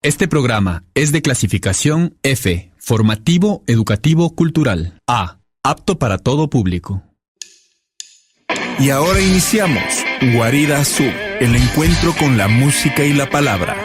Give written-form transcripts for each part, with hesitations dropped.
Este programa es de clasificación F, formativo, educativo, cultural. A, apto para todo público. Y ahora iniciamos Guarida Sub, el encuentro con la música y la palabra.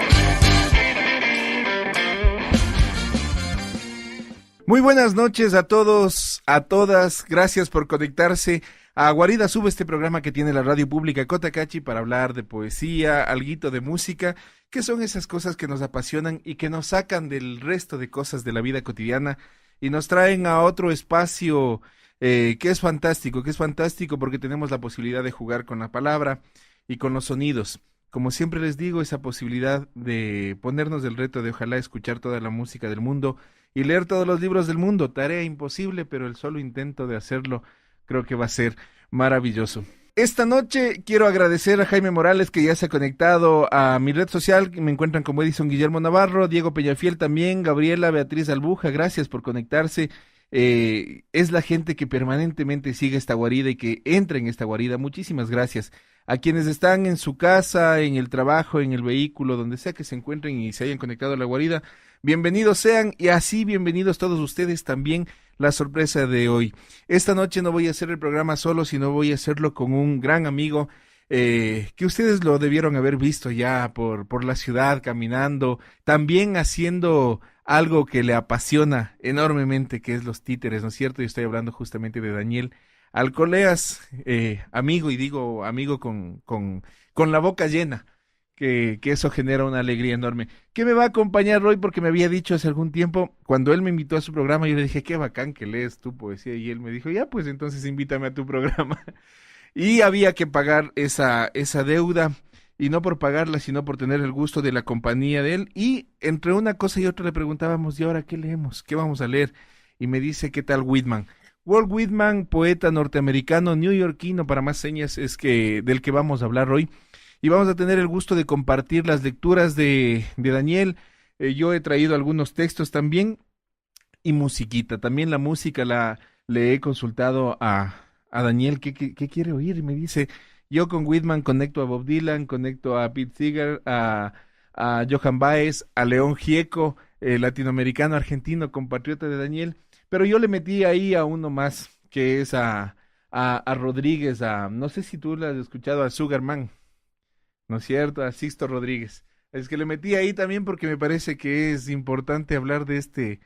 Muy buenas noches a todos, a todas. Gracias por conectarse a Guarida Sub, este programa que tiene la radio pública Cotacachi para hablar de poesía, alguito de música, que son esas cosas que nos apasionan y que nos sacan del resto de cosas de la vida cotidiana y nos traen a otro espacio que es fantástico porque tenemos la posibilidad de jugar con la palabra y con los sonidos. Como siempre les digo, esa posibilidad de ponernos el reto de ojalá escuchar toda la música del mundo y leer todos los libros del mundo. Tarea imposible, pero el solo intento de hacerlo creo que va a ser maravilloso. Esta noche quiero agradecer a Jaime Morales, que ya se ha conectado a mi red social. Me encuentran como Edison Guillermo Navarro, Diego Peñafiel también, Gabriela Beatriz Albuja, gracias por conectarse. Es la gente que permanentemente sigue esta guarida y que entra en esta guarida. Muchísimas gracias. A quienes están en su casa, en el trabajo, en el vehículo, donde sea que se encuentren y se hayan conectado a la guarida, bienvenidos sean, y así bienvenidos todos ustedes también la sorpresa de hoy. Esta noche no voy a hacer el programa solo, sino voy a hacerlo con un gran amigo que ustedes lo debieron haber visto ya por la ciudad caminando, también haciendo algo que le apasiona enormemente, que es los títeres, ¿no es cierto? Y estoy hablando justamente de Daniel Alcoleas, amigo, y digo amigo con la boca llena, que eso genera una alegría enorme. ¿Qué me va a acompañar hoy? Porque me había dicho hace algún tiempo, cuando él me invitó a su programa, yo le dije, qué bacán que lees tu poesía, y él me dijo, ya, pues entonces invítame a tu programa. Y había que pagar esa deuda, y no por pagarla, sino por tener el gusto de la compañía de él, y entre una cosa y otra le preguntábamos, ¿y ahora qué leemos? ¿Qué vamos a leer? Y me dice, ¿qué tal Whitman? Walt Whitman, poeta norteamericano, neoyorquino, para más señas, es que del que vamos a hablar hoy. Y vamos a tener el gusto de compartir las lecturas de Daniel. Yo he traído algunos textos también y musiquita. También la música le he consultado a Daniel qué quiere oír. Y me dice, yo con Whitman conecto a Bob Dylan, conecto a Pete Seeger, a Johann Baez, a León Gieco, latinoamericano, argentino, compatriota de Daniel. Pero yo le metí ahí a uno más, que es a Rodríguez, no sé si tú lo has escuchado, a Sugarman, ¿no es cierto? A Sixto Rodríguez. Es que le metí ahí también porque me parece que es importante hablar de este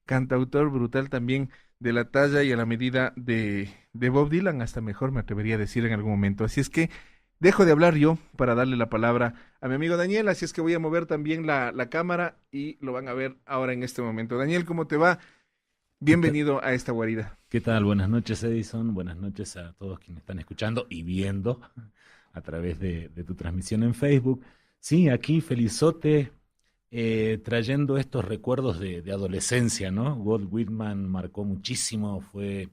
cantautor brutal también, de la talla y a la medida de Bob Dylan, hasta mejor me atrevería a decir en algún momento. Así es que dejo de hablar yo para darle la palabra a mi amigo Daniel, así es que voy a mover también la cámara y lo van a ver ahora en este momento. Daniel, ¿cómo te va? Bienvenido a esta guarida. ¿Qué tal? Buenas noches, Edison. Buenas noches a todos quienes están escuchando y viendo a través de tu transmisión en Facebook. Sí, aquí felizote, trayendo estos recuerdos de adolescencia, ¿no? Walt Whitman marcó muchísimo, fue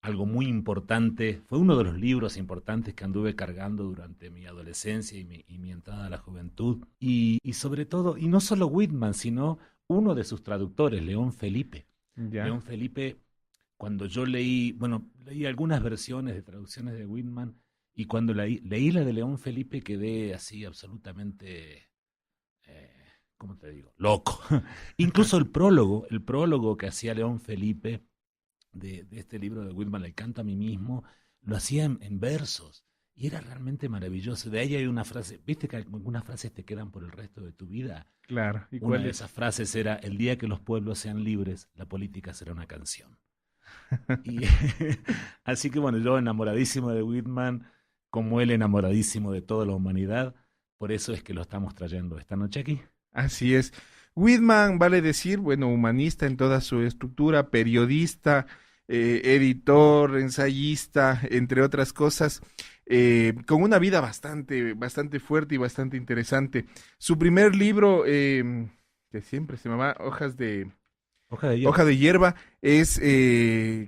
algo muy importante, fue uno de los libros importantes que anduve cargando durante mi adolescencia y mi entrada a la juventud. Y sobre todo, y no solo Whitman, sino uno de sus traductores, León Felipe. Ya. León Felipe, cuando yo leí algunas versiones de traducciones de Whitman, y cuando leí la de León Felipe quedé así absolutamente, ¿cómo te digo? Loco. Incluso el prólogo que hacía León Felipe de este libro de Whitman, El canto a mí mismo, lo hacía en versos, y era realmente maravilloso. De ahí hay una frase, ¿viste que algunas frases te quedan por el resto de tu vida? Claro. ¿Y Una de esas frases era, el día que los pueblos sean libres, la política será una canción. Y, así que bueno, yo enamoradísimo de Whitman, como él enamoradísimo de toda la humanidad, por eso es que lo estamos trayendo esta noche aquí. Así es. Whitman, vale decir, bueno, humanista en toda su estructura, periodista, editor, ensayista, entre otras cosas, con una vida bastante fuerte y bastante interesante. Su primer libro, que siempre se llama Hoja de Hierba, es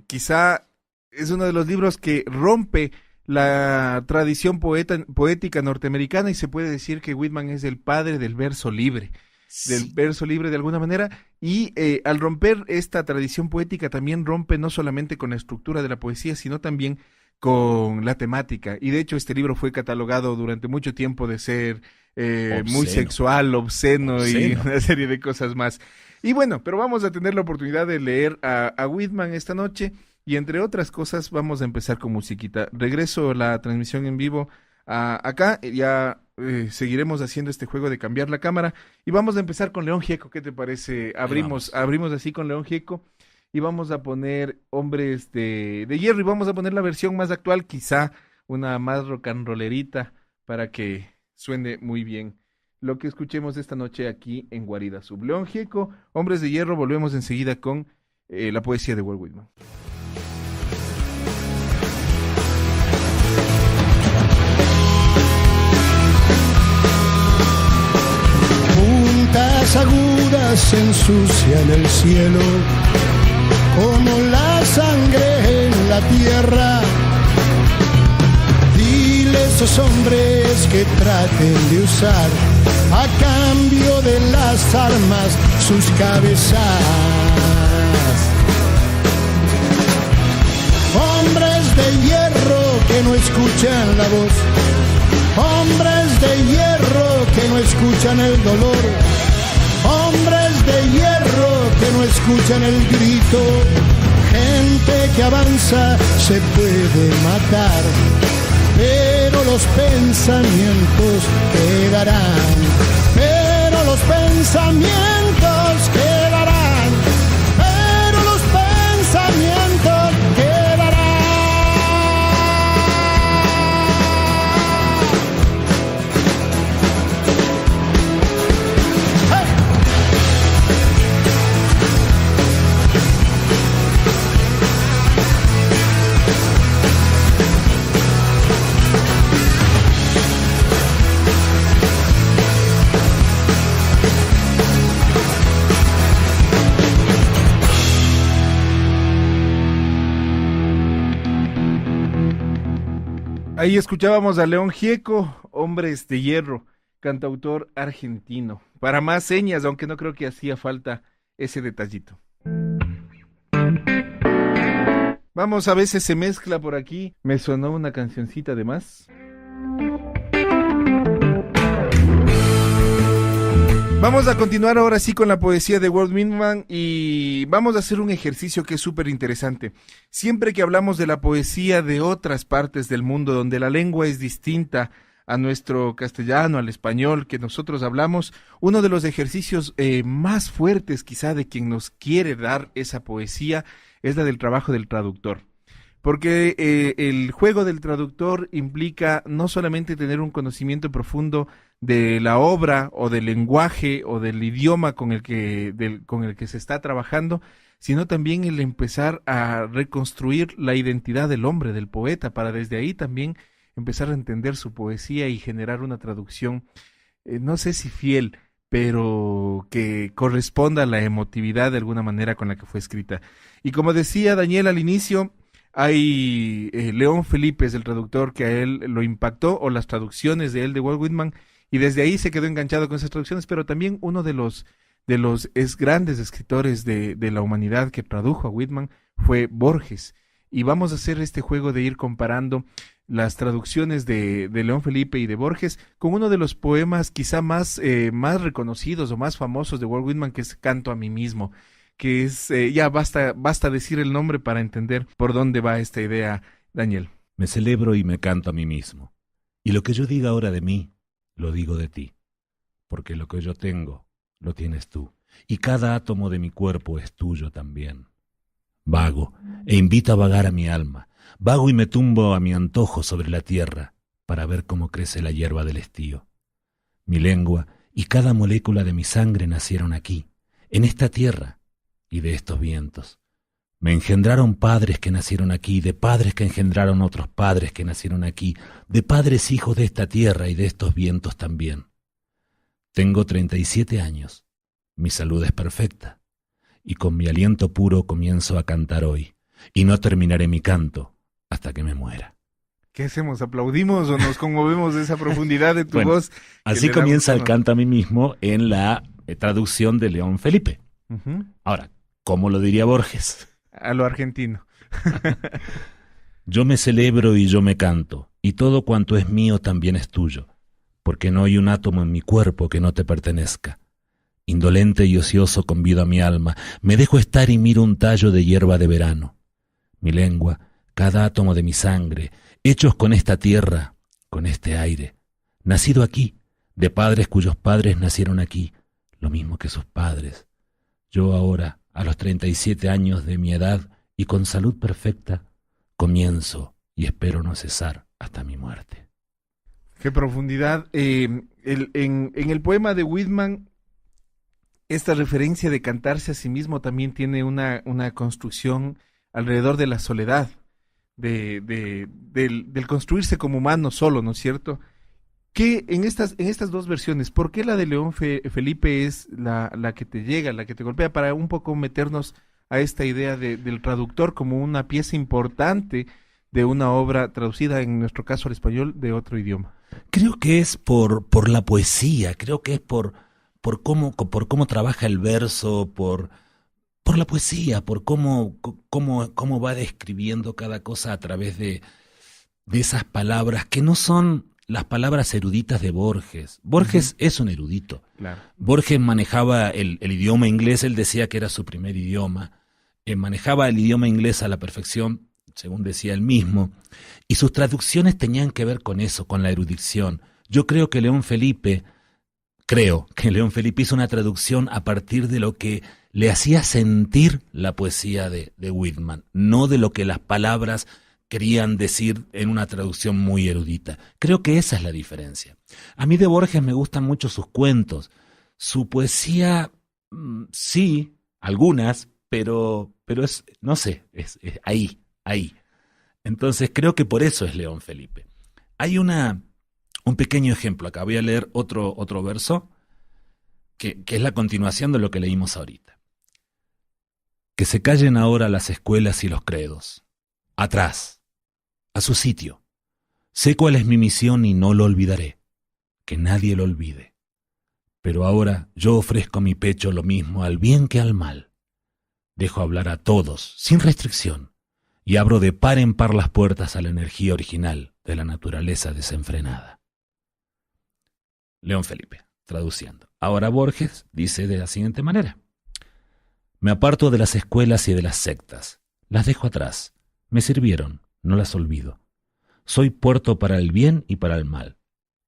quizá es uno de los libros que rompe la tradición poética norteamericana, y se puede decir que Whitman es el padre del verso libre. Sí. Del verso libre de alguna manera, y al romper esta tradición poética también rompe no solamente con la estructura de la poesía, sino también con la temática, y de hecho este libro fue catalogado durante mucho tiempo de ser muy sexual, obsceno y una serie de cosas más. Y bueno, pero vamos a tener la oportunidad de leer a Whitman esta noche y entre otras cosas vamos a empezar con musiquita. Regreso la transmisión en vivo acá, ya seguiremos haciendo este juego de cambiar la cámara y vamos a empezar con León Gieco. ¿Qué te parece? Abrimos así con León Gieco y vamos a poner Hombres de Hierro y vamos a poner la versión más actual, quizá una más rock and rollerita para que suene muy bien lo que escuchemos esta noche aquí en Guarida Sub. León Gieco, Hombres de Hierro, volvemos enseguida con la poesía de Walt Whitman. Puntas agudas ensucian el cielo como la sangre en la tierra. Dile a esos hombres que traten de usar a cambio de las armas sus cabezas. Hombres de hierro que no escuchan la voz, hombres de hierro que no escuchan el dolor, hombres de hierro que no escuchan el grito. Gente que avanza se puede matar, pero los pensamientos quedarán, pero los pensamientos quedarán, pero los pensamientos quedarán. Ahí escuchábamos a León Gieco, Hombres de Hierro, cantautor argentino. Para más señas, aunque no creo que hacía falta ese detallito. Vamos, a veces se mezcla por aquí. Me sonó una cancioncita de más. Vamos a continuar ahora sí con la poesía de Walt Whitman y vamos a hacer un ejercicio que es súper interesante. Siempre que hablamos de la poesía de otras partes del mundo donde la lengua es distinta a nuestro castellano, al español que nosotros hablamos, uno de los ejercicios más fuertes quizá de quien nos quiere dar esa poesía es la del trabajo del traductor. Porque el juego del traductor implica no solamente tener un conocimiento profundo de la obra o del lenguaje o del idioma con el que se está trabajando, sino también el empezar a reconstruir la identidad del hombre, del poeta, para desde ahí también empezar a entender su poesía y generar una traducción, no sé si fiel, pero que corresponda a la emotividad de alguna manera con la que fue escrita. Y como decía Daniel al inicio, hay León Felipe es el traductor que a él lo impactó, o las traducciones de él de Walt Whitman, y desde ahí se quedó enganchado con esas traducciones, pero también uno de los grandes escritores de la humanidad que tradujo a Whitman fue Borges. Y vamos a hacer este juego de ir comparando las traducciones de León Felipe y de Borges con uno de los poemas quizá más reconocidos o más famosos de Walt Whitman, que es Canto a mí mismo, que es, ya basta decir el nombre para entender por dónde va esta idea, Daniel. Me celebro y me canto a mí mismo, y lo que yo diga ahora de mí, lo digo de ti, porque lo que yo tengo, lo tienes tú, y cada átomo de mi cuerpo es tuyo también. Vago, e invito a vagar a mi alma, vago y me tumbo a mi antojo sobre la tierra, para ver cómo crece la hierba del estío. Mi lengua y cada molécula de mi sangre nacieron aquí, en esta tierra, y de estos vientos. Me engendraron padres que nacieron aquí, de padres que engendraron otros padres que nacieron aquí, de padres hijos de esta tierra y de estos vientos también. Tengo 37 años, mi salud es perfecta, y con mi aliento puro comienzo a cantar hoy, y no terminaré mi canto hasta que me muera. ¿Qué hacemos? ¿Aplaudimos o nos conmovemos de esa profundidad de tu voz? Así comienza el canto a mí mismo en la traducción de León Felipe. Uh-huh. Ahora, ¿cómo lo diría Borges? A lo argentino. Yo me celebro y yo me canto, y todo cuanto es mío también es tuyo, porque no hay un átomo en mi cuerpo que no te pertenezca. Indolente y ocioso convido a mi alma, me dejo estar y miro un tallo de hierba de verano. Mi lengua, cada átomo de mi sangre, hechos con esta tierra, con este aire, nacido aquí, de padres cuyos padres nacieron aquí, lo mismo que sus padres. Yo ahora, a los 37 años de mi edad y con salud perfecta, comienzo y espero no cesar hasta mi muerte. Qué profundidad. En el poema de Whitman, esta referencia de cantarse a sí mismo también tiene una construcción alrededor de la soledad, del construirse como humano solo, ¿no es cierto? Que en estas dos versiones, ¿por qué la de León Felipe es la que te llega, la que te golpea, para un poco meternos a esta idea del traductor como una pieza importante de una obra traducida, en nuestro caso al español, de otro idioma? Creo que es por la poesía, creo que es por cómo trabaja el verso, por la poesía, por cómo va describiendo cada cosa a través de esas palabras que no son las palabras eruditas de Borges. Borges es un erudito. Claro. Borges manejaba el idioma inglés, él decía que era su primer idioma, manejaba el idioma inglés a la perfección, según decía él mismo, y sus traducciones tenían que ver con eso, con la erudición. Yo creo que León Felipe hizo una traducción a partir de lo que le hacía sentir la poesía de Whitman, no de lo que las palabras querían decir en una traducción muy erudita. Creo que esa es la diferencia. A mí de Borges me gustan mucho sus cuentos. Su poesía, sí, algunas, pero es, no sé, es ahí. Entonces creo que por eso es León Felipe. Hay un pequeño ejemplo acá. Voy a leer otro verso que es la continuación de lo que leímos ahorita. Que se callen ahora las escuelas y los credos. Atrás, a su sitio. Sé cuál es mi misión y no lo olvidaré. Que nadie lo olvide. Pero ahora yo ofrezco mi pecho lo mismo al bien que al mal. Dejo hablar a todos, sin restricción, y abro de par en par las puertas a la energía original de la naturaleza desenfrenada. León Felipe, traduciendo. Ahora Borges dice de la siguiente manera. Me aparto de las escuelas y de las sectas. Las dejo atrás. Me sirvieron, no las olvido. Soy puerto para el bien y para el mal.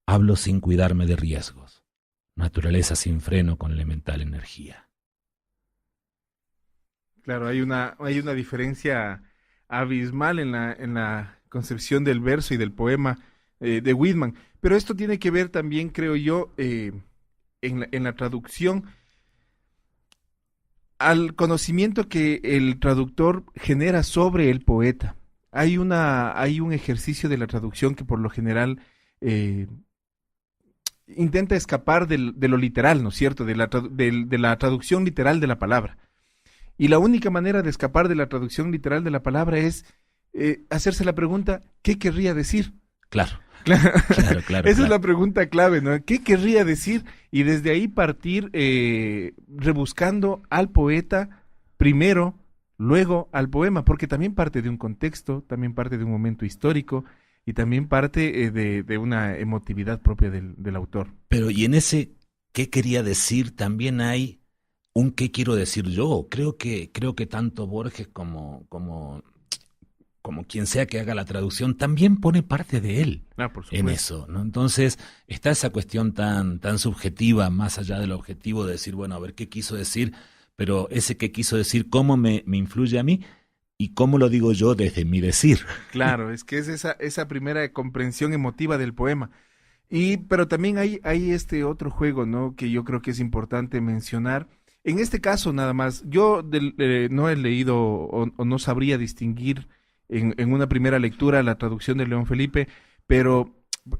Hablo sin cuidarme de riesgos. Naturaleza sin freno con elemental energía. Claro, hay una diferencia abismal en la concepción del verso y del poema de Whitman. Pero esto tiene que ver también, creo yo, en la traducción, al conocimiento que el traductor genera sobre el poeta. Hay un ejercicio de la traducción que por lo general intenta escapar de lo literal, ¿no es cierto? De la traducción literal de la palabra. Y la única manera de escapar de la traducción literal de la palabra es hacerse la pregunta, ¿qué querría decir? Claro. Esa es la pregunta clave, ¿no? ¿Qué querría decir? Y desde ahí partir rebuscando al poeta primero, luego al poema, porque también parte de un contexto, también parte de un momento histórico y también parte de una emotividad propia del autor. Pero y en ese ¿qué quería decir? También hay un ¿qué quiero decir yo? Creo que tanto Borges como quien sea que haga la traducción, también pone parte de él en eso, ¿no? Entonces, está esa cuestión tan subjetiva, más allá del objetivo de decir, bueno, a ver qué quiso decir, pero ese qué quiso decir, cómo me influye a mí y cómo lo digo yo desde mi decir. Claro, es que es esa primera comprensión emotiva del poema. Pero también hay este otro juego, ¿no? Que yo creo que es importante mencionar. En este caso, nada más, yo no he leído o no sabría distinguir en una primera lectura la traducción de León Felipe, pero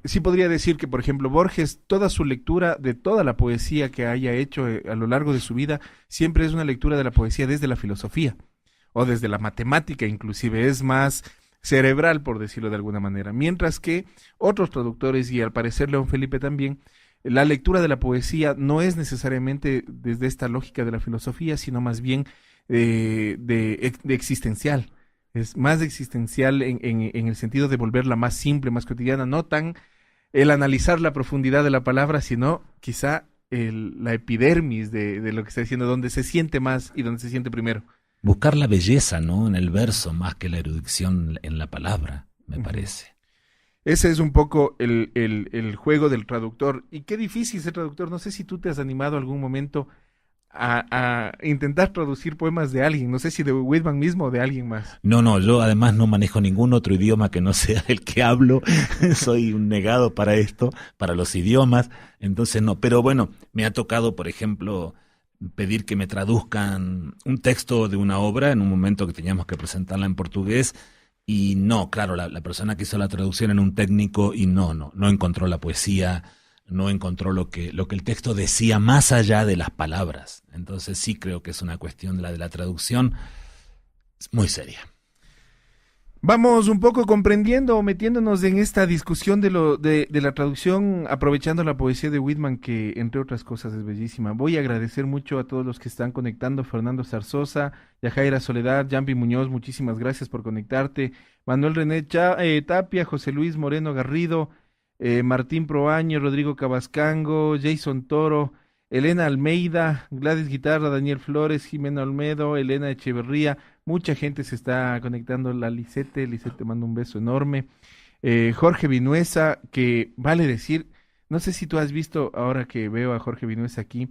sí podría decir que, por ejemplo, Borges, toda su lectura de toda la poesía que haya hecho a lo largo de su vida, siempre es una lectura de la poesía desde la filosofía, o desde la matemática inclusive, es más cerebral, por decirlo de alguna manera, mientras que otros traductores, y al parecer León Felipe también, la lectura de la poesía no es necesariamente desde esta lógica de la filosofía, sino más bien de existencial. Es más existencial en el sentido de volverla más simple, más cotidiana, no tan el analizar la profundidad de la palabra, sino quizá la epidermis de lo que está diciendo, donde se siente más y donde se siente primero. Buscar la belleza, ¿no?, en el verso más que la erudición en la palabra, me parece. Ese es un poco el juego del traductor. Y qué difícil ser traductor. No sé si tú te has animado algún momento a intentar traducir poemas de alguien. No sé si de Whitman mismo o de alguien más. No, yo además no manejo ningún otro idioma que no sea el que hablo. Soy un negado para esto, para los idiomas. Entonces no. Pero bueno, me ha tocado, por ejemplo, pedir que me traduzcan un texto de una obra en un momento que teníamos que presentarla en portugués. Y no, claro, la persona que hizo la traducción era un técnico y no encontró la poesía, no encontró lo que el texto decía más allá de las palabras. Entonces sí creo que es una cuestión de la traducción muy seria. Vamos un poco comprendiendo o metiéndonos en esta discusión de la traducción, aprovechando la poesía de Whitman, que entre otras cosas es bellísima. Voy a agradecer mucho a todos los que están conectando: Fernando Zarzosa, Yajaira Soledad, Jampi Muñoz, muchísimas gracias por conectarte, Manuel René Tapia, José Luis Moreno Garrido, Martín Proaño, Rodrigo Cabascango, Jason Toro, Elena Almeida, Gladys Guitarra, Daniel Flores, Jimena Olmedo, Elena Echeverría. Mucha gente se está conectando. La Lisette te mando un beso enorme. Jorge Vinuesa, que vale decir, no sé si tú has visto, ahora que veo a Jorge Vinuesa aquí,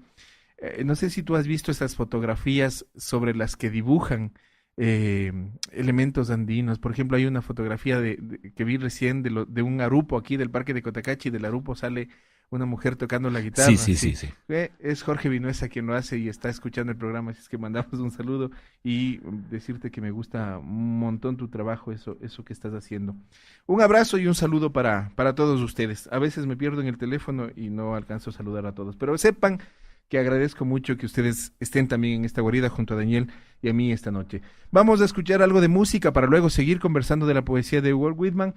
no sé si tú has visto esas fotografías sobre las que dibujan elementos andinos. Por ejemplo, hay una fotografía que vi recién de un arupo aquí del Parque de Cotacachi. Del arupo sale una mujer tocando la guitarra. Sí. Es Jorge Vinuesa quien lo hace y está escuchando el programa, así es que mandamos un saludo y decirte que me gusta un montón tu trabajo, eso que estás haciendo. Un abrazo y un saludo para todos ustedes. A veces me pierdo en el teléfono y no alcanzo a saludar a todos, pero sepan que agradezco mucho que ustedes estén también en esta guarida junto a Daniel y a mí esta noche. Vamos a escuchar algo de música para luego seguir conversando de la poesía de Walt Whitman.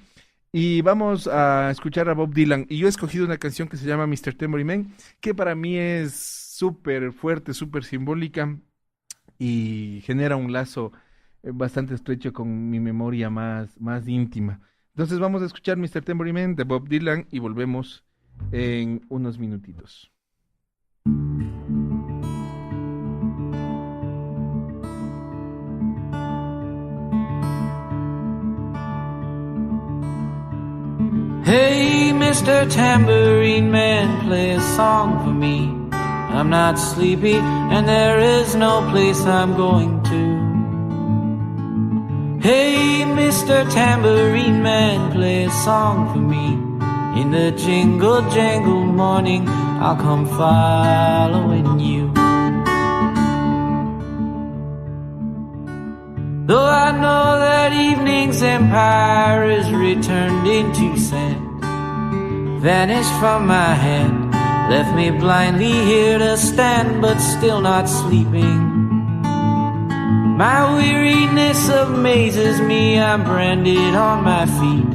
Y vamos a escuchar a Bob Dylan. Y yo he escogido una canción que se llama Mr. Tambourine Man, que para mí es súper fuerte, súper simbólica y genera un lazo bastante estrecho con mi memoria más íntima. Entonces vamos a escuchar Mr. Tambourine Man de Bob Dylan y volvemos en unos minutitos. Hey, Mr. Tambourine Man, play a song for me. I'm not sleepy and there is no place I'm going to. Hey, Mr. Tambourine Man, play a song for me. In the jingle jangle morning, I'll come following you. Though I know that evening's empire is returned into sand, vanished from my hand, left me blindly here to stand, but still not sleeping. My weariness amazes me, I'm branded on my feet.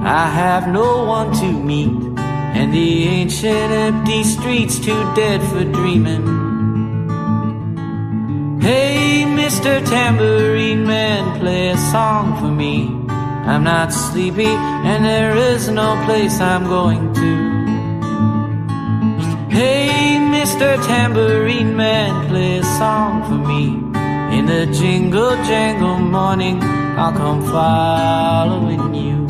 I have no one to meet, and the ancient empty streets too dead for dreaming. Hey, Mr. Tambourine Man, play a song for me. I'm not sleepy and there is no place I'm going to. Hey, Mr. Tambourine Man, play a song for me. In the jingle jangle morning, I'll come following you.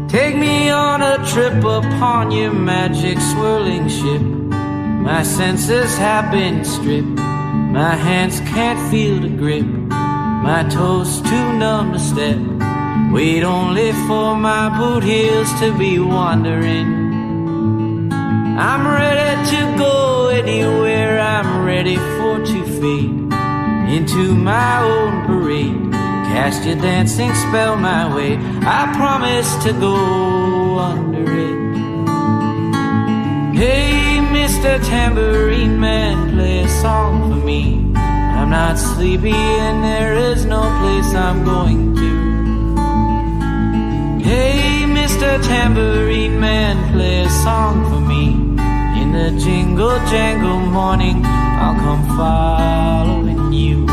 Take me on a trip upon your magic swirling ship. My senses have been stripped. My hands can't feel the grip. My toes too numb to step. Wait only for my boot heels to be wandering. I'm ready to go anywhere. I'm ready for to fade into my own parade. Cast your dancing spell my way. I promise to go under it. Hey, Mr. Tambourine Man, play a song for me. I'm not sleepy and there is no place I'm going to. Hey, Mr. Tambourine Man, play a song for me. In the jingle jangle morning, I'll come following you.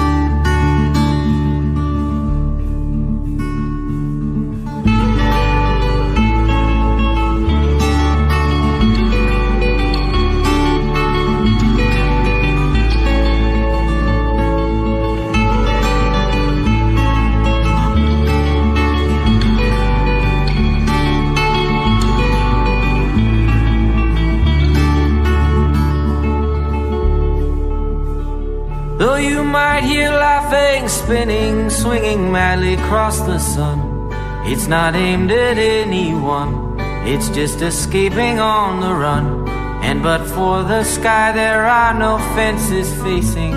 might hear laughing, spinning, swinging madly across the sun. It's not aimed at anyone, it's just escaping on the run. And but for the sky there are no fences facing.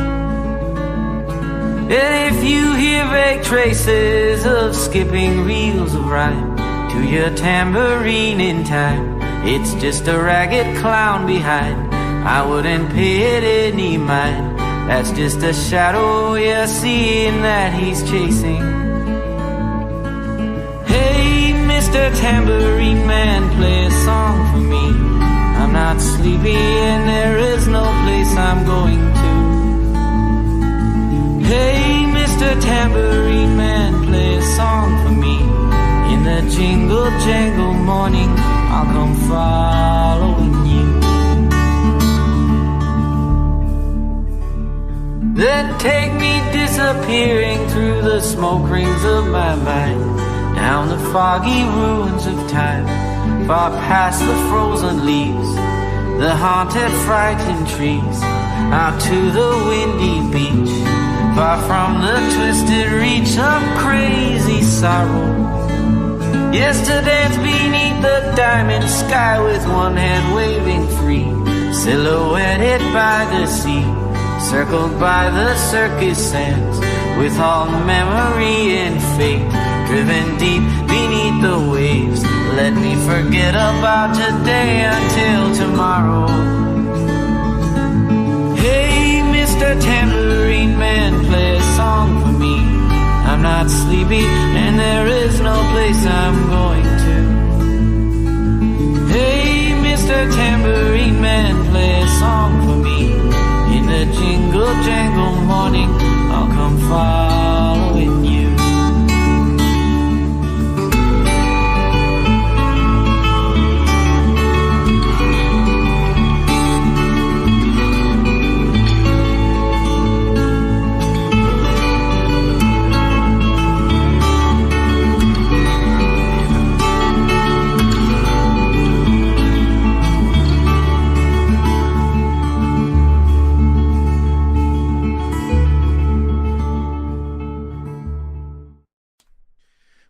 And if you hear vague traces of skipping reels of rhyme to your tambourine in time, it's just a ragged clown behind. I wouldn't pay it any mind. That's just a shadow you're seeing that he's chasing. Hey, Mr. Tambourine Man, play a song for me. I'm not sleepy and there is no place I'm going to. Hey, Mr. Tambourine Man, play a song for me. In the jingle jangle morning, I'll come following you. Then take me disappearing through the smoke rings of my mind, down the foggy ruins of time, far past the frozen leaves, the haunted frightened trees, out to the windy beach, far from the twisted reach of crazy sorrow. Yes, to dance beneath the diamond sky with one hand waving free, silhouetted by the sea, circled by the circus sands, with all memory and fate driven deep beneath the waves. Let me forget about today until tomorrow. Hey, Mr. Tambourine Man, play a song for me. I'm not sleepy and there is no place I'm going to. Hey, Mr. Tambourine Man, play a song for me. In the jingle jangle morning, I'll come following you.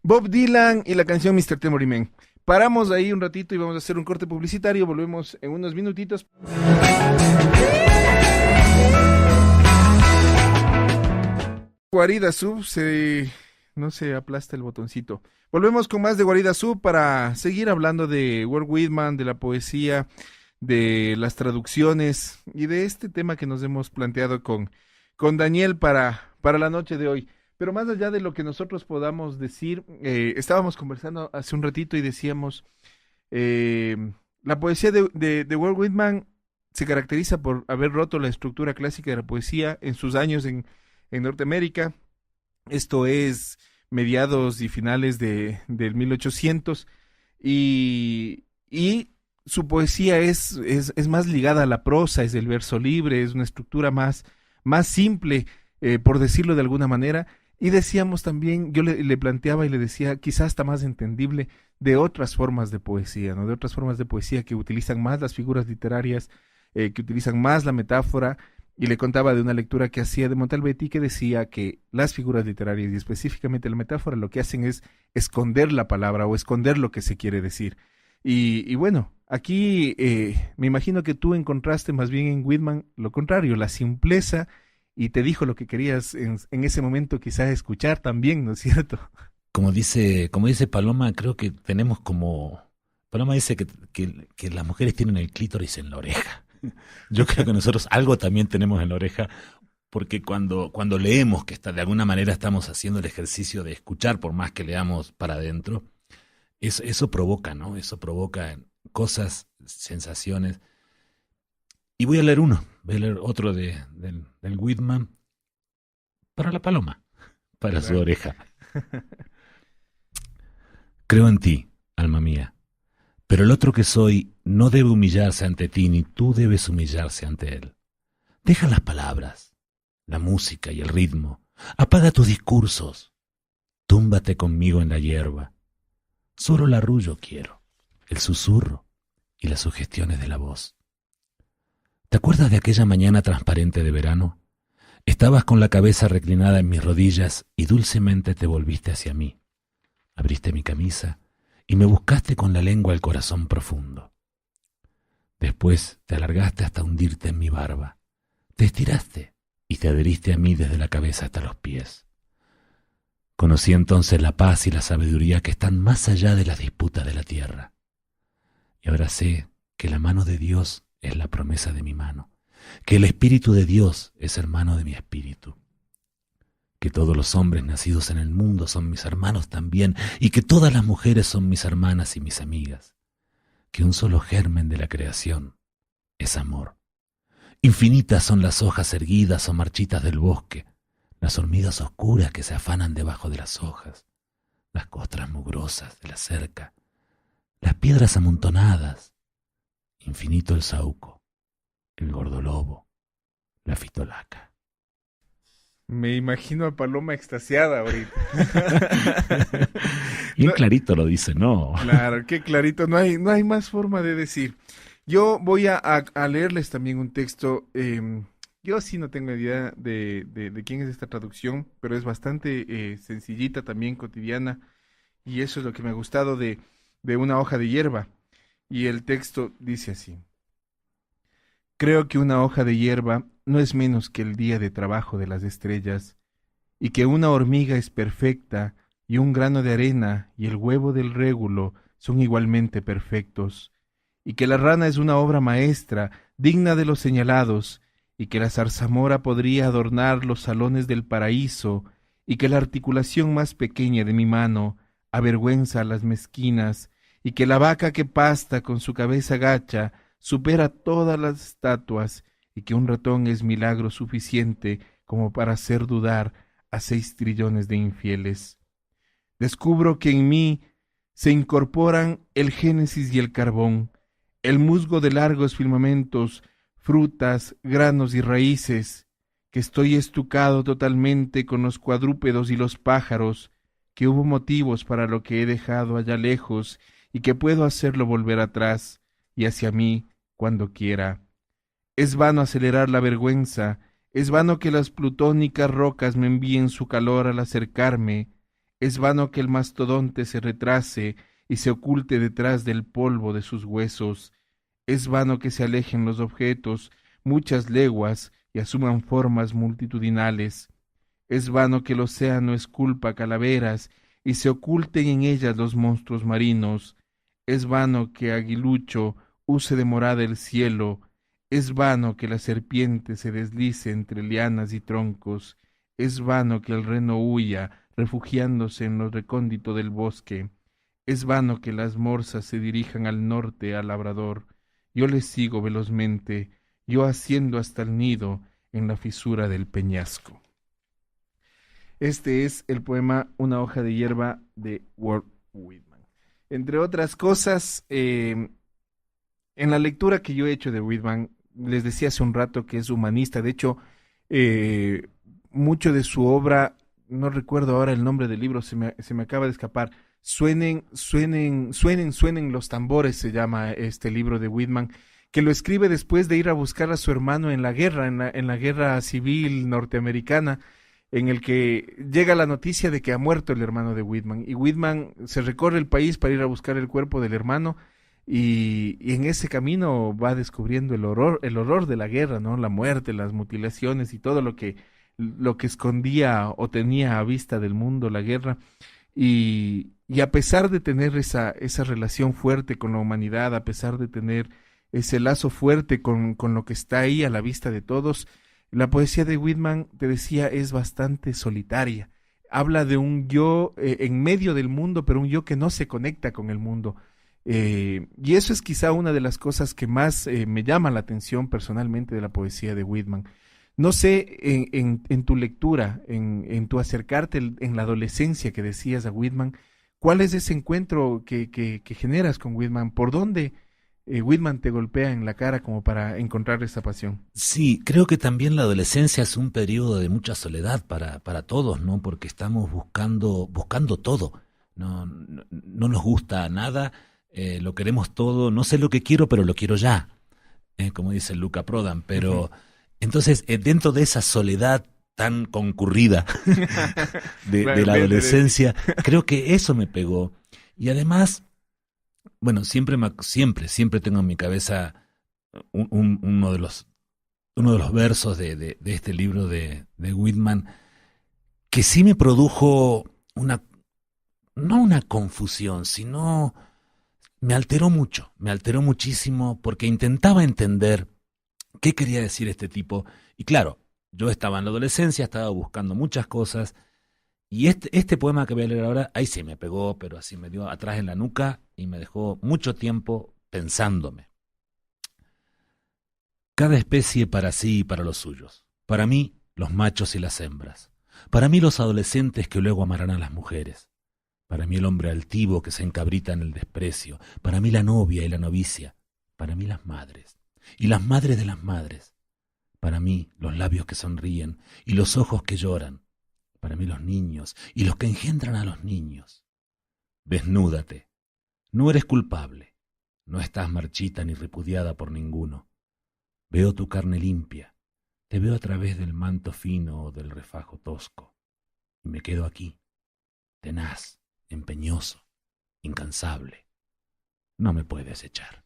Bob Dylan y la canción Mr. Tambourine Man. Paramos ahí un ratito y vamos a hacer un corte publicitario. Volvemos en unos minutitos. Guarida Sub, no se aplasta el botoncito. Volvemos con más de Guarida Sub para seguir hablando de Walt Whitman, de la poesía, de las traducciones y de este tema que nos hemos planteado con Daniel para la noche de hoy. Pero más allá de lo que nosotros podamos decir, estábamos conversando hace un ratito y decíamos, la poesía de Walt Whitman se caracteriza por haber roto la estructura clásica de la poesía en sus años en Norteamérica. Esto es mediados y finales del 1800, y su poesía es más ligada a la prosa, es el verso libre, es una estructura más simple, por decirlo de alguna manera. Y decíamos también, yo le planteaba y le decía, quizás hasta más entendible de otras formas de poesía, ¿no? De otras formas de poesía que utilizan más las figuras literarias, que utilizan más la metáfora. Y le contaba de una lectura que hacía de Montalbetti, que decía que las figuras literarias y específicamente la metáfora lo que hacen es esconder la palabra o esconder lo que se quiere decir. Y bueno, aquí me imagino que tú encontraste más bien en Whitman lo contrario, la simpleza, y te dijo lo que querías en ese momento quizás escuchar también, ¿no es cierto? Como dice Paloma, creo que tenemos Paloma dice que las mujeres tienen el clítoris en la oreja. Yo creo que nosotros algo también tenemos en la oreja, porque cuando leemos, que de alguna manera estamos haciendo el ejercicio de escuchar, por más que leamos para adentro, eso provoca, ¿no? Eso provoca cosas, sensaciones. Y voy a leer otro del Whitman para la Paloma, para su oreja. Creo en ti, alma mía, pero el otro que soy no debe humillarse ante ti, ni tú debes humillarse ante él. Deja las palabras, la música y el ritmo, apaga tus discursos, túmbate conmigo en la hierba. Solo el arrullo quiero, el susurro y las sugestiones de la voz. ¿Te acuerdas de aquella mañana transparente de verano, Estabas con la cabeza reclinada en mis rodillas y dulcemente te volviste hacia mí. Abriste mi camisa y me buscaste con la lengua el corazón profundo. Después te alargaste hasta hundirte en mi barba. Te estiraste y te adheriste a mí desde la cabeza hasta los pies. Conocí entonces la paz y la sabiduría que están más allá de las disputas de la tierra. Y ahora sé que la mano de Dios es la promesa de mi mano, que el Espíritu de Dios es hermano de mi espíritu, que todos los hombres nacidos en el mundo son mis hermanos también, y que todas las mujeres son mis hermanas y mis amigas, que un solo germen de la creación es amor. Infinitas son las hojas erguidas o marchitas del bosque, las hormigas oscuras que se afanan debajo de las hojas, las costras mugrosas de la cerca, las piedras amontonadas, infinito el saúco, el gordolobo, la fitolaca. Me imagino a Paloma extasiada ahorita. Bien clarito lo dice, ¿no? Claro, qué clarito, no hay más forma de decir. Yo voy a leerles también un texto. Yo sí no tengo idea de quién es esta traducción, pero es bastante sencillita también, cotidiana, y eso es lo que me ha gustado de Una hoja de hierba. Y el texto dice así: creo que una hoja de hierba no es menos que el día de trabajo de las estrellas, y que una hormiga es perfecta, y un grano de arena y el huevo del régulo son igualmente perfectos, y que la rana es una obra maestra, digna de los señalados, y que la zarzamora podría adornar los salones del paraíso, y que la articulación más pequeña de mi mano avergüenza a las mezquinas, y que la vaca que pasta con su cabeza gacha supera todas las estatuas, y que un ratón es milagro suficiente como para hacer dudar a 6 trillones de infieles. Descubro que en mí se incorporan el génesis y el carbón, el musgo de largos filamentos, frutas, granos y raíces, que estoy estucado totalmente con los cuadrúpedos y los pájaros, que hubo motivos para lo que he dejado allá lejos y que puedo hacerlo volver atrás y hacia mí cuando quiera. Es vano acelerar la vergüenza, es vano que las plutónicas rocas me envíen su calor al acercarme, es vano que el mastodonte se retrase y se oculte detrás del polvo de sus huesos, es vano que se alejen los objetos muchas leguas y asuman formas multitudinales, es vano que el océano esculpa calaveras y se oculten en ellas los monstruos marinos, es vano que aguilucho use de morada el cielo, es vano que la serpiente se deslice entre lianas y troncos, es vano que el reno huya refugiándose en lo recóndito del bosque, es vano que las morsas se dirijan al norte, al labrador, yo les sigo velozmente, yo asciendo hasta el nido en la fisura del peñasco. Este es el poema Una hoja de hierba de Walt Whitman. Entre otras cosas, en la lectura que yo he hecho de Whitman, les decía hace un rato que es humanista. De hecho, mucho de su obra, no recuerdo ahora el nombre del libro, se me acaba de escapar. Suenen los tambores, se llama este libro de Whitman, que lo escribe después de ir a buscar a su hermano en la guerra, en la guerra civil norteamericana, en el que llega la noticia de que ha muerto el hermano de Whitman, y Whitman se recorre el país para ir a buscar el cuerpo del hermano, y en ese camino va descubriendo el horror de la guerra, ¿no? La muerte, las mutilaciones y todo lo que escondía o tenía a vista del mundo la guerra, y a pesar de tener esa relación fuerte con la humanidad, a pesar de tener ese lazo fuerte con lo que está ahí a la vista de todos, la poesía de Whitman, te decía, es bastante solitaria. Habla de un yo en medio del mundo, pero un yo que no se conecta con el mundo. Y eso es quizá una de las cosas que más me llama la atención personalmente de la poesía de Whitman. No sé, en tu lectura, en tu acercarte en la adolescencia que decías a Whitman, ¿cuál es ese encuentro que generas con Whitman? ¿Por dónde Whitman te golpea en la cara como para encontrar esa pasión? Sí, creo que también la adolescencia es un periodo de mucha soledad para todos, ¿no? Porque estamos buscando todo. No nos gusta nada, lo queremos todo. No sé lo que quiero, pero lo quiero ya, como dice Luca Prodan. Pero entonces, dentro de esa soledad tan concurrida de la adolescencia, creo que eso me pegó. Y además, bueno, siempre tengo en mi cabeza uno de los versos de este libro de Whitman, que sí me produjo no una confusión, sino me alteró muchísimo, porque intentaba entender qué quería decir este tipo. Y claro, yo estaba en la adolescencia, estaba buscando muchas cosas, y este poema que voy a leer ahora, ahí sí me pegó, pero así me dio atrás en la nuca y me dejó mucho tiempo pensándome. Cada especie para sí y para los suyos. Para mí, los machos y las hembras. Para mí, los adolescentes que luego amarán a las mujeres. Para mí, el hombre altivo que se encabrita en el desprecio. Para mí, la novia y la novicia. Para mí, las madres. Y las madres de las madres. Para mí, los labios que sonríen y los ojos que lloran. Para mí, los niños y los que engendran a los niños. Desnúdate. No eres culpable. No estás marchita ni repudiada por ninguno. Veo tu carne limpia. Te veo a través del manto fino o del refajo tosco. Y me quedo aquí, tenaz, empeñoso, incansable. No me puedes echar.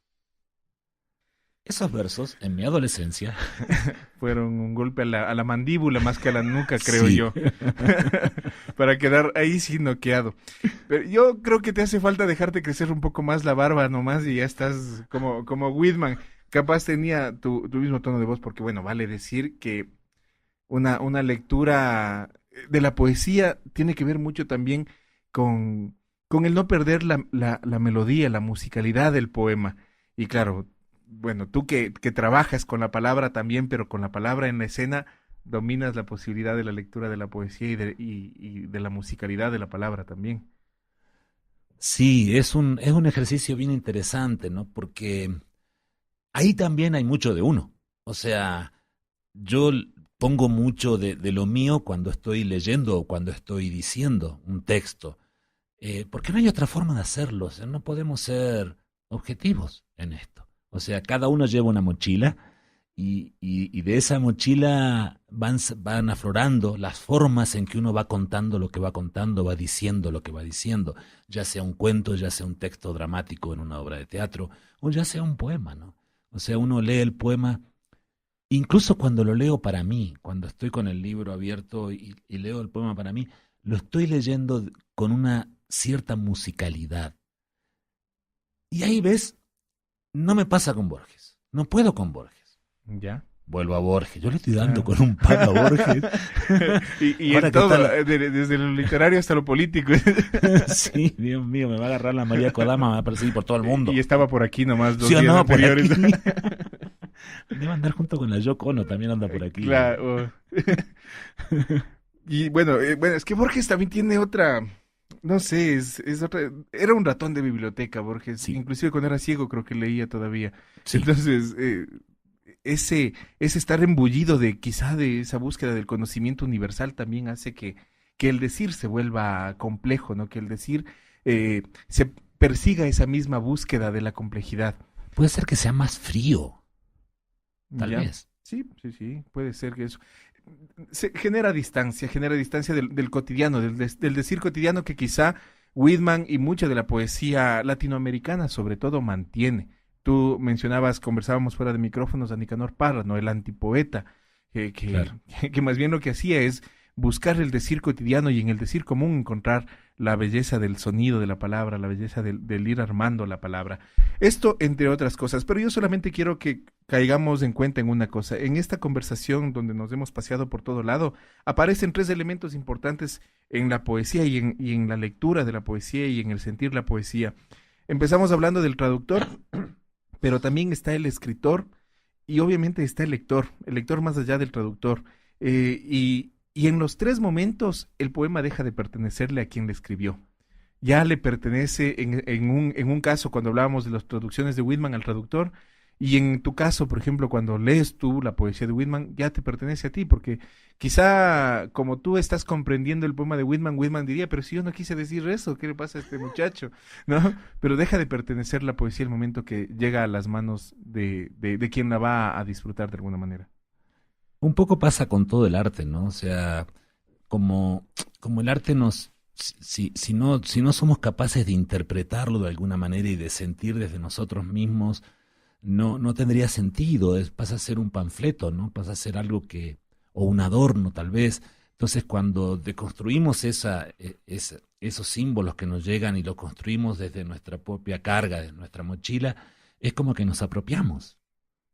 Esos versos, en mi adolescencia, fueron un golpe a la mandíbula más que a la nuca, creo sí. yo. Para quedar ahí sí noqueado. Pero yo creo que te hace falta dejarte crecer un poco más la barba nomás y ya estás como Whitman. Capaz tenía tu mismo tono de voz, porque bueno, vale decir que una lectura de la poesía tiene que ver mucho también con el no perder la melodía, la musicalidad del poema. Y claro, bueno, tú que trabajas con la palabra también, pero con la palabra en la escena, dominas la posibilidad de la lectura de la poesía y de la musicalidad de la palabra también. Sí, es un ejercicio bien interesante, ¿no? Porque ahí también hay mucho de uno. O sea, yo pongo mucho de lo mío cuando estoy leyendo o cuando estoy diciendo un texto. Porque no hay otra forma de hacerlo. O sea, no podemos ser objetivos en esto. O sea, cada uno lleva una mochila y de esa mochila van aflorando las formas en que uno va contando lo que va contando, va diciendo lo que va diciendo, ya sea un cuento, ya sea un texto dramático en una obra de teatro, o ya sea un poema, ¿no? O sea, uno lee el poema, incluso cuando lo leo para mí, cuando estoy con el libro abierto y leo el poema para mí, lo estoy leyendo con una cierta musicalidad. Y ahí ves, no me pasa con Borges, no puedo con Borges. ¿Ya? Vuelvo a Borges, yo le estoy dando con un palo a Borges. y en todo, desde lo literario hasta lo político. Sí, Dios mío, me va a agarrar la María Kodama, me va a perseguir por todo el mundo. Y estaba por aquí nomás 2 ¿Sí días anteriores. Por aquí? Debe andar junto con la Yoko Ono, también anda por aquí. Claro. Y bueno, es que Borges también tiene otra, no sé, es otra, era un ratón de biblioteca Borges, sí. Inclusive cuando era ciego creo que leía todavía. Sí. Entonces, ese estar embullido quizá de esa búsqueda del conocimiento universal también hace que el decir se vuelva complejo, ¿no? Que el decir se persiga esa misma búsqueda de la complejidad. Puede ser que sea más frío, tal vez. Sí, puede ser que eso genera distancia del cotidiano, del decir cotidiano que quizá Whitman y mucha de la poesía latinoamericana sobre todo mantiene. Tú conversábamos fuera de micrófonos a Nicanor Parra, ¿no? El antipoeta, Claro. que más bien lo que hacía es buscar el decir cotidiano y en el decir común encontrar la belleza del sonido de la palabra, la belleza del ir armando la palabra. Esto entre otras cosas, pero yo solamente quiero que caigamos en cuenta en una cosa. En esta conversación donde nos hemos paseado por todo lado, aparecen 3 elementos importantes en la poesía y en la lectura de la poesía y en el sentir la poesía. Empezamos hablando del traductor, pero también está el escritor y obviamente está el lector más allá del traductor. Y en los 3 momentos el poema deja de pertenecerle a quien le escribió. Ya le pertenece en un caso cuando hablábamos de las traducciones de Whitman al traductor, y en tu caso, por ejemplo, cuando lees tú la poesía de Whitman, ya te pertenece a ti, porque quizá como tú estás comprendiendo el poema de Whitman diría, pero si yo no quise decir eso, ¿qué le pasa a este muchacho? ¿No? Pero deja de pertenecer la poesía el momento que llega a las manos de quien la va a disfrutar de alguna manera. Un poco pasa con todo el arte, ¿no? O sea, como el arte si no somos capaces de interpretarlo de alguna manera y de sentir desde nosotros mismos, no tendría sentido. Pasa a ser un panfleto, ¿no? Pasa a ser algo o un adorno tal vez. Entonces, cuando deconstruimos esos símbolos que nos llegan y los construimos desde nuestra propia carga, de nuestra mochila, es como que nos apropiamos.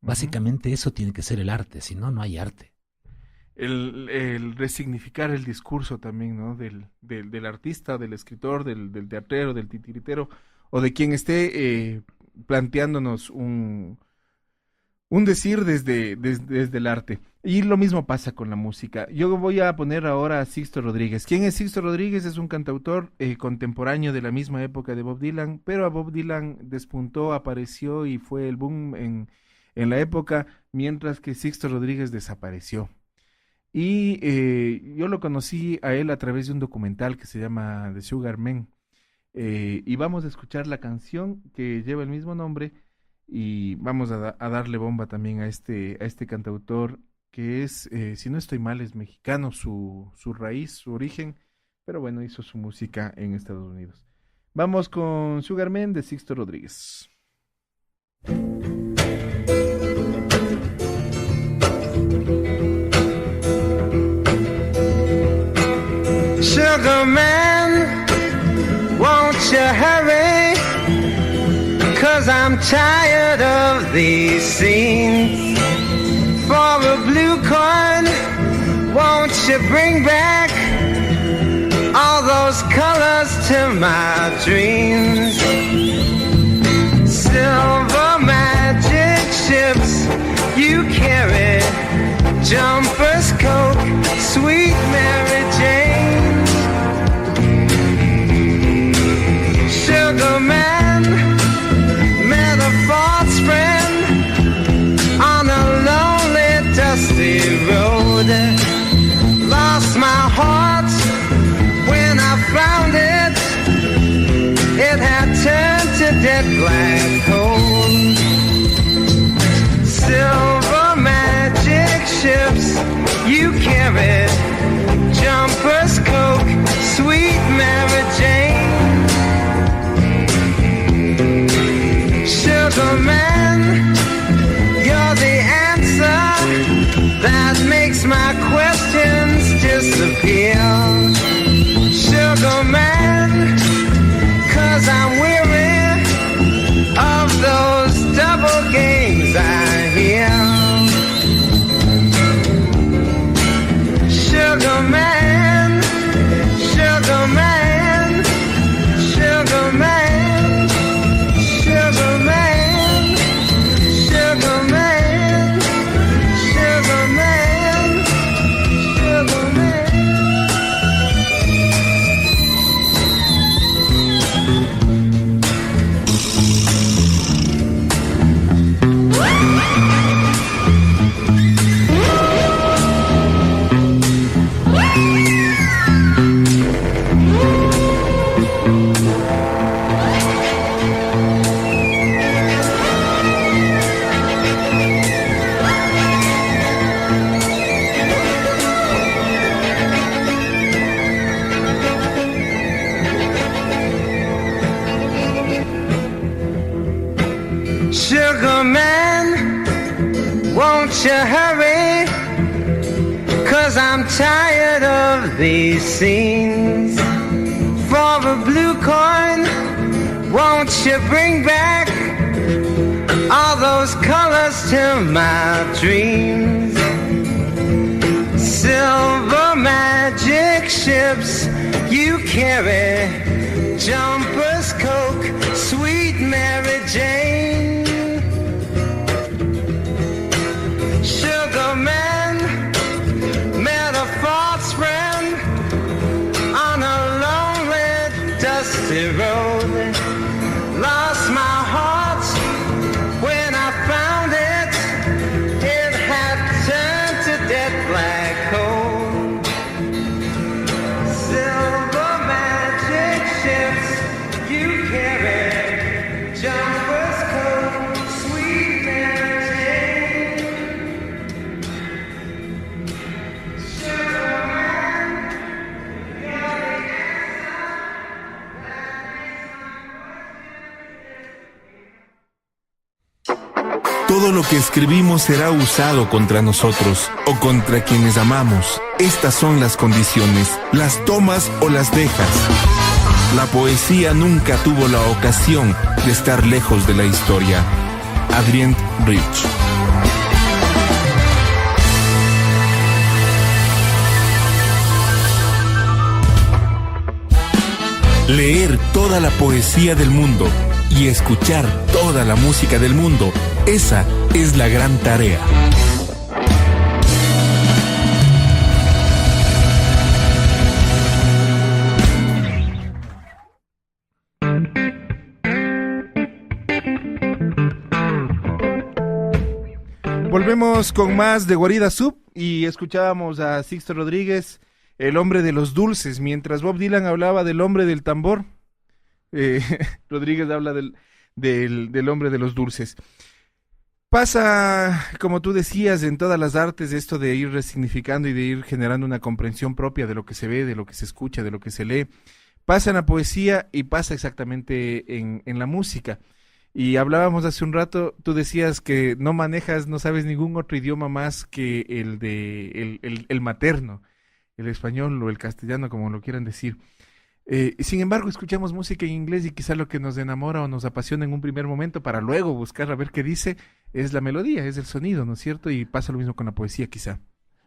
Básicamente eso tiene que ser el arte, si no, no hay arte. El resignificar el discurso también, ¿no? Del artista, del escritor, del teatrero, del titiritero, o de quien esté planteándonos un decir desde el arte. Y lo mismo pasa con la música. Yo voy a poner ahora a Sixto Rodríguez. ¿Quién es Sixto Rodríguez? Es un cantautor contemporáneo de la misma época de Bob Dylan, pero a Bob Dylan despuntó, apareció y fue el boom en la época, mientras que Sixto Rodríguez desapareció. Y yo lo conocí a él a través de un documental que se llama The Sugar Man. Y vamos a escuchar la canción que lleva el mismo nombre y vamos a darle bomba también a este cantautor que es, si no estoy mal, es mexicano, su raíz, su origen, pero bueno, hizo su música en Estados Unidos. Vamos con Sugar Man de Sixto Rodríguez. Sugar man, won't you hurry? 'Cause I'm tired of these scenes. For a blue coin, won't you bring back all those colors to my dreams? Silver magic ships you carry, jumpers, Coke, sweet Mary Jane. Sugar man, met a false friend on a lonely, dusty road. Lost my heart when I found it. It had turned to dead black coal. Silver magic ships you carry, jumpers, Coke, sweet Mary Jane. Sugar man, you're the answer that makes my questions disappear. Sugar man, 'cause I'm weary of those double games I hear. Sugar man, sugar man, sugar man, sugar man, sugar man, sugar man, sugar man. Sugar man, won't you hurry? 'Cause I'm tired of these scenes. For a blue coin, won't you bring back all those colors to my dreams? Silver magic ships you carry, jumpers, Coke, sweet Mary Jane. Sugar man, met a false friend on a lonely, dusty road. Lost my heart when I found it. It had turned to dead black coal. Silver magic ships you carry, jumpers, Todo lo que escribimos será usado contra nosotros o contra quienes amamos. Estas son las condiciones, las tomas o las dejas. La poesía nunca tuvo la ocasión de estar lejos de la historia. Adrien Rich. Leer toda la poesía del mundo y escuchar toda la música del mundo, esa es la gran tarea. Volvemos con más de Guarida Sub y escuchábamos a Sixto Rodríguez, el hombre de los dulces, mientras Bob Dylan hablaba del hombre del tambor. Rodríguez habla del hombre de los dulces. Pasa, como tú decías, en todas las artes esto de ir resignificando y de ir generando una comprensión propia de lo que se ve, de lo que se escucha, de lo que se lee. Pasa en la poesía y pasa exactamente en la música. Y hablábamos hace un rato, tú decías que no sabes ningún otro idioma más que el materno, el español o el castellano, como lo quieran decir. Sin embargo, escuchamos música en inglés y quizá lo que nos enamora o nos apasiona en un primer momento para luego buscar a ver qué dice es la melodía, es el sonido, ¿no es cierto? Y pasa lo mismo con la poesía quizá.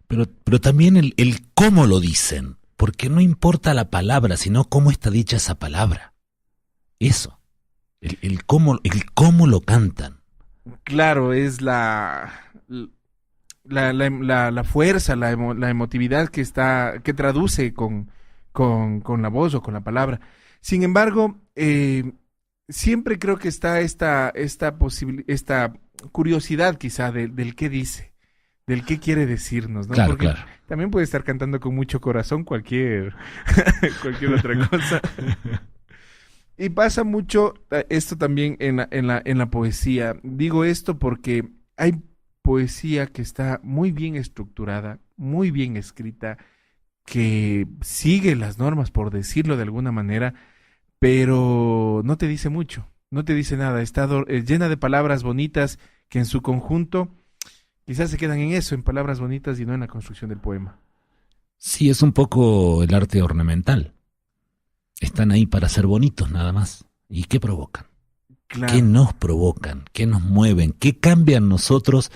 Pero también el cómo lo dicen, porque no importa la palabra, sino cómo está dicha esa palabra. Eso. El cómo lo cantan. Claro, es la fuerza, la emotividad que traduce con la voz o con la palabra. Sin embargo, siempre creo que está esta curiosidad quizá del qué dice, del qué quiere decirnos, ¿no? Claro, porque claro. también puede estar cantando con mucho corazón cualquier otra cosa. Y pasa mucho esto también en la poesía. Digo esto porque hay poesía que está muy bien estructurada, muy bien escrita, que sigue las normas, por decirlo de alguna manera, pero no te dice mucho, no te dice nada. Está llena de palabras bonitas que en su conjunto quizás se quedan en eso, en palabras bonitas y no en la construcción del poema. Sí, es un poco el arte ornamental. Están ahí para ser bonitos nada más. ¿Y qué provocan? Claro. ¿Qué nos provocan? ¿Qué nos mueven? ¿Qué cambia en nosotros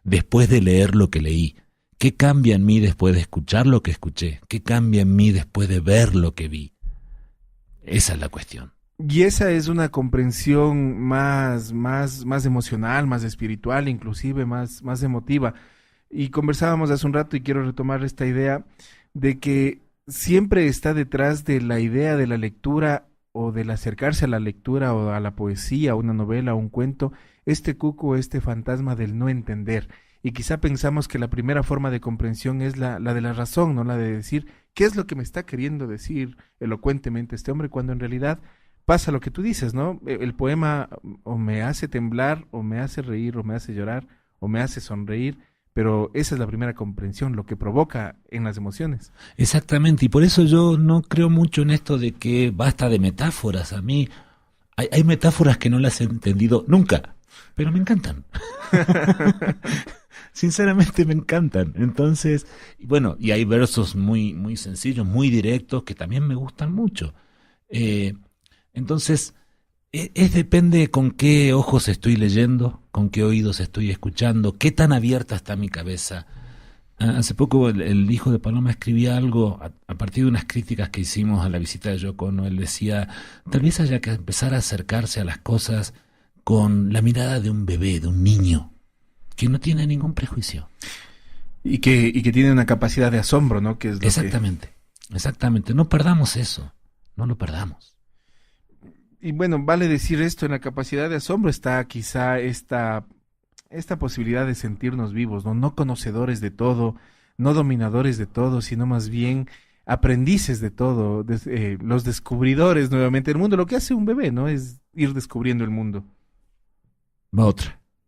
después de leer lo que leí? ¿Qué cambia en mí después de escuchar lo que escuché? ¿Qué cambia en mí después de ver lo que vi? Esa es la cuestión. Y esa es una comprensión más emocional, más espiritual, inclusive más emotiva. Y conversábamos hace un rato y quiero retomar esta idea de que siempre está detrás de la idea de la lectura o del acercarse a la lectura o a la poesía, a una novela, a un cuento, este cuco, este fantasma del no entender. Y quizá pensamos que la primera forma de comprensión es la de la razón, no la de decir qué es lo que me está queriendo decir elocuentemente este hombre, cuando en realidad pasa lo que tú dices, ¿no? El poema o me hace temblar, o me hace reír, o me hace llorar, o me hace sonreír, pero esa es la primera comprensión, lo que provoca en las emociones. Exactamente, y por eso yo no creo mucho en esto de que basta de metáforas. A mí hay metáforas que no las he entendido nunca, pero me encantan. Sinceramente me encantan. Entonces, bueno, y hay versos muy sencillos, muy directos, que también me gustan mucho. Entonces, depende con qué ojos estoy leyendo, con qué oídos estoy escuchando, qué tan abierta está mi cabeza. Hace poco el hijo de Paloma escribía algo a partir de unas críticas que hicimos a la visita de Yoko Ono. Él decía, tal vez haya que empezar a acercarse a las cosas con la mirada de un bebé, de un niño, que no tiene ningún prejuicio. Y que tiene una capacidad de asombro, ¿no? Que es lo Exactamente. No perdamos eso, no lo perdamos. Y bueno, vale decir esto, en la capacidad de asombro está quizá esta posibilidad de sentirnos vivos, no conocedores de todo, no dominadores de todo, sino más bien aprendices de todo, los descubridores nuevamente del mundo. Lo que hace un bebé, ¿no? Es ir descubriendo el mundo. Vamos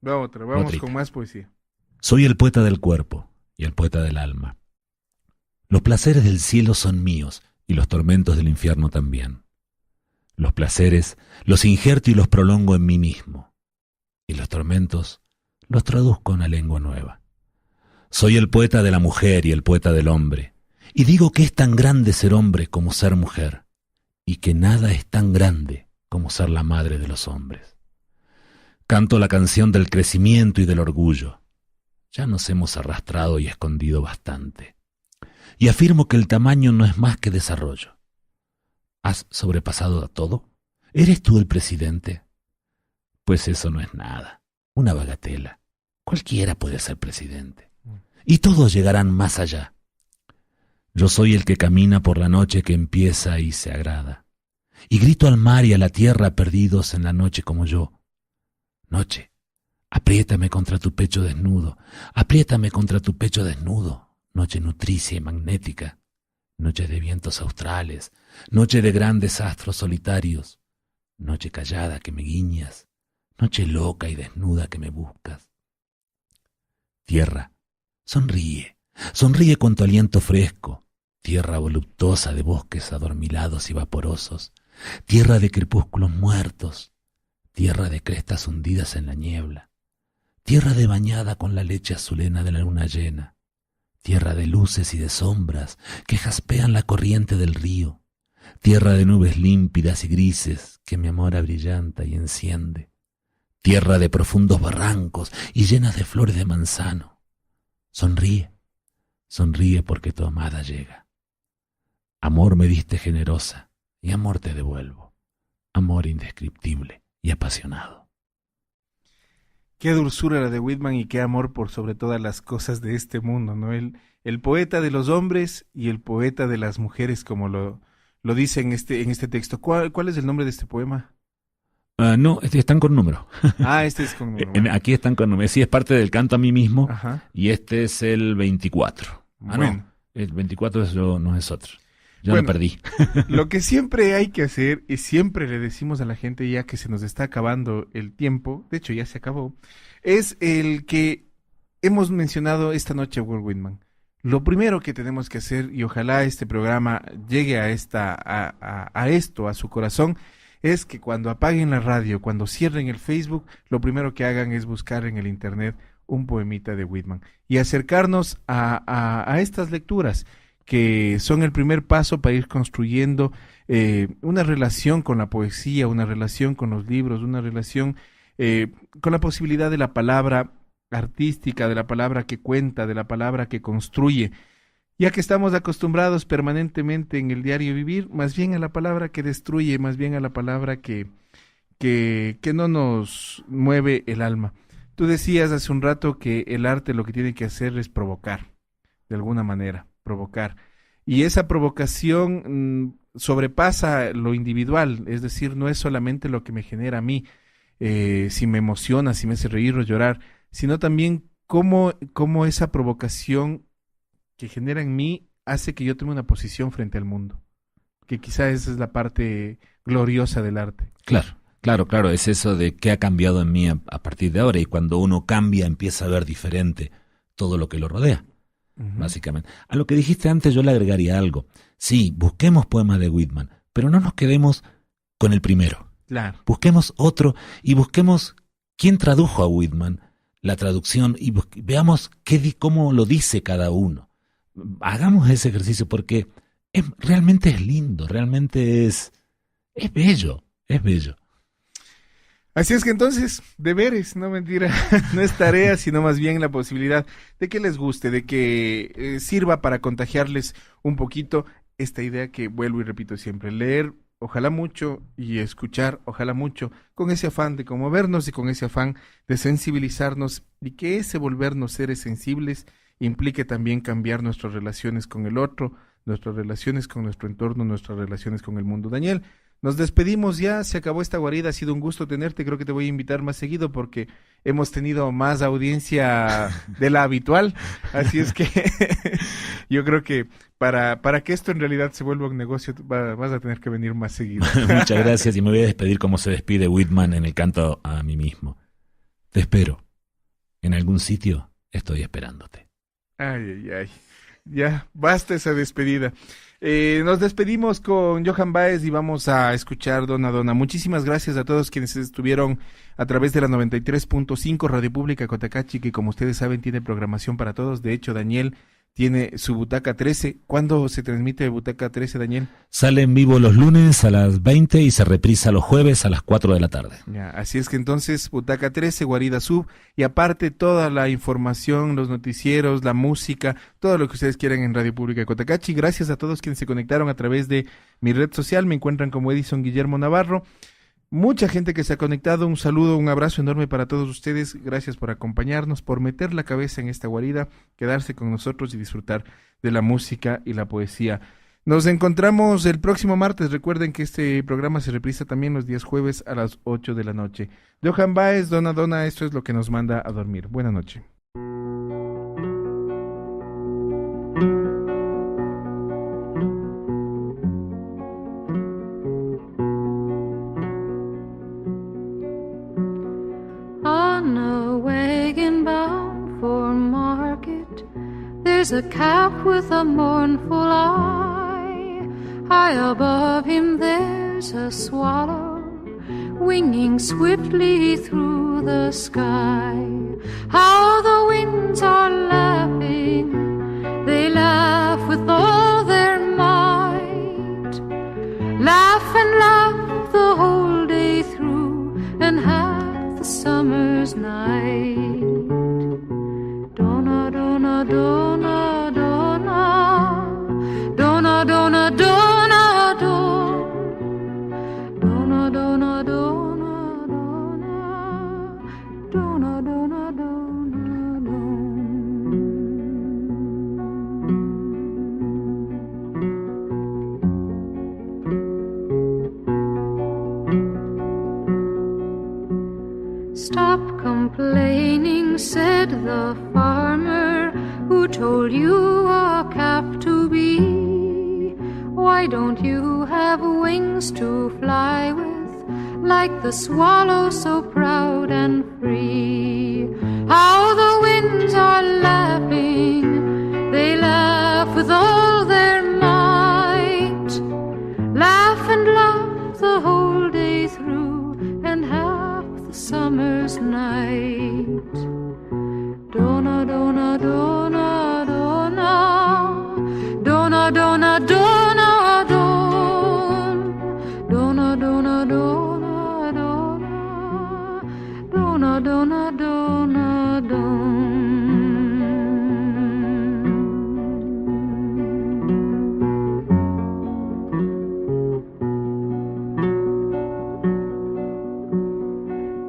Otrita. con más poesía. Soy el poeta del cuerpo y el poeta del alma. Los placeres del cielo son míos y los tormentos del infierno también. Los placeres los injerto y los prolongo en mí mismo, y los tormentos los traduzco a una lengua nueva. Soy el poeta de la mujer y el poeta del hombre, y digo que es tan grande ser hombre como ser mujer, y que nada es tan grande como ser la madre de los hombres. Canto la canción del crecimiento y del orgullo. Ya nos hemos arrastrado y escondido bastante. Y afirmo que el tamaño no es más que desarrollo. ¿Has sobrepasado a todo? ¿Eres tú el presidente? Pues eso no es nada, una bagatela. Cualquiera puede ser presidente. Y todos llegarán más allá. Yo soy el que camina por la noche que empieza y se agrada. Y grito al mar y a la tierra perdidos en la noche como yo. Noche, apriétame contra tu pecho desnudo, apriétame contra tu pecho desnudo. Noche nutricia y magnética, noche de vientos australes, noche de grandes astros solitarios, noche callada que me guiñas, noche loca y desnuda que me buscas. Tierra, sonríe, sonríe con tu aliento fresco, tierra voluptuosa de bosques adormilados y vaporosos, tierra de crepúsculos muertos, tierra de crestas hundidas en la niebla, tierra de bañada con la leche azulena de la luna llena, tierra de luces y de sombras que jaspean la corriente del río, tierra de nubes límpidas y grises que mi amor abrillanta y enciende, tierra de profundos barrancos y llenas de flores de manzano. Sonríe, sonríe porque tu amada llega. Amor me diste generosa y amor te devuelvo, amor indescriptible y apasionado. Qué dulzura la de Whitman y qué amor por sobre todas las cosas de este mundo, ¿no? El poeta de los hombres y el poeta de las mujeres, como lo dice en este texto. ¿Cuál es el nombre de este poema? No, están con número. Este es con número. Aquí están con número. Sí, es parte del canto a mí mismo. Ajá. Y este es el 24. Bueno. No, el 24 no es otro. Yo Bueno, lo perdí. Lo que siempre hay que hacer, y siempre le decimos a la gente ya que se nos está acabando el tiempo, de hecho ya se acabó, es el que hemos mencionado esta noche, Walt Whitman. Lo primero que tenemos que hacer, y ojalá este programa llegue a esto, a su corazón, es que cuando apaguen la radio, cuando cierren el Facebook, lo primero que hagan es buscar en el internet un poemita de Whitman y acercarnos a estas lecturas, que son el primer paso para ir construyendo una relación con la poesía, una relación con los libros, una relación con la posibilidad de la palabra artística, de la palabra que cuenta, de la palabra que construye, ya que estamos acostumbrados permanentemente en el diario vivir, más bien a la palabra que destruye, más bien a la palabra que no nos mueve el alma. Tú decías hace un rato que el arte lo que tiene que hacer es provocar, de alguna manera. Provocar. Y esa provocación sobrepasa lo individual, es decir, no es solamente lo que me genera a mí, si me emociona, si me hace reír o llorar, sino también cómo esa provocación que genera en mí hace que yo tome una posición frente al mundo, que quizá esa es la parte gloriosa del arte. Claro, es eso de qué ha cambiado en mí a partir de ahora, y cuando uno cambia empieza a ver diferente todo lo que lo rodea. Básicamente. A lo que dijiste antes yo le agregaría algo. Sí, busquemos poemas de Whitman, pero no nos quedemos con el primero. Claro. Busquemos otro y busquemos quién tradujo a Whitman, la traducción, y veamos cómo lo dice cada uno. Hagamos ese ejercicio porque realmente es lindo, realmente es bello, es bello. Así es que entonces, deberes, no mentira, no es tarea, sino más bien la posibilidad de que les guste, de que sirva para contagiarles un poquito esta idea que vuelvo y repito siempre, leer ojalá mucho y escuchar ojalá mucho, con ese afán de conmovernos y con ese afán de sensibilizarnos, y que ese volvernos seres sensibles implique también cambiar nuestras relaciones con el otro, nuestras relaciones con nuestro entorno, nuestras relaciones con el mundo. Daniel, nos despedimos ya, se acabó esta guarida, ha sido un gusto tenerte, creo que te voy a invitar más seguido porque hemos tenido más audiencia de la habitual, así es que yo creo que para que esto en realidad se vuelva un negocio vas a tener que venir más seguido. Muchas gracias, y me voy a despedir como se despide Whitman en el canto a mí mismo. Te espero, en algún sitio estoy esperándote. Ay. Ya, basta esa despedida. Nos despedimos con Johan Baez y vamos a escuchar Dona Dona. Muchísimas gracias a todos quienes estuvieron a través de la 93.5 Radio Pública Cotacachi, que como ustedes saben tiene programación para todos. De hecho, Daniel tiene su Butaca 13. ¿Cuándo se transmite Butaca 13, Daniel? Sale en vivo los lunes a las 20 y se reprisa los jueves a las 4 de la tarde. Ya, así es que entonces Butaca 13, Guarida Sub, y aparte toda la información, los noticieros, la música, todo lo que ustedes quieran en Radio Pública de Cotacachi. Gracias a todos quienes se conectaron a través de mi red social. Me encuentran como Edison Guillermo Navarro. Mucha gente que se ha conectado, un saludo, un abrazo enorme para todos ustedes. Gracias por acompañarnos, por meter la cabeza en esta guarida, quedarse con nosotros y disfrutar de la música y la poesía. Nos encontramos el próximo martes. Recuerden que este programa se reprisa también los días jueves a las 8 de la noche. Johan Baez, Dona Dona, esto es lo que nos manda a dormir. Buenas noches. On a wagon bound for market, there's a calf with a mournful eye. High above him there's a swallow winging swiftly through the sky. How the winds are laughing, they laugh with all their might. Laugh and laugh the whole day through and half the summer's night. Dona, dona, dona, dona, dona, dona, dona, dona, dona, dona, dona, dona, dona, dona, dona. Stop complaining, said the farmer who told you a calf to be. Why don't you have wings to fly with, like the swallow so proud and free? How the winds are laughing, they laugh with all their might. Laugh and laugh the whole day through and half the summer's night. Dona, dona, dona, dona, dona, dona, dona, dona, dona, dona, dona, dona, dona, dona, dona.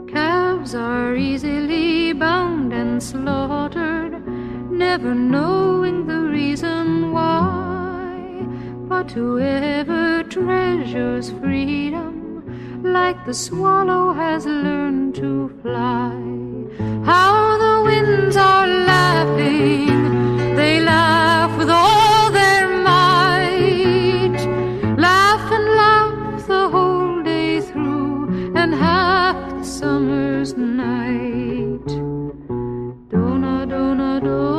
Calves are easily bound and slaughtered, never knowing the reason why. But whoever treasures freedom, like the swallow has learned to fly. How the winds are laughing, they laugh with all their might. Laugh and laugh the whole day through and half the summer's night. Dona, dona, dona.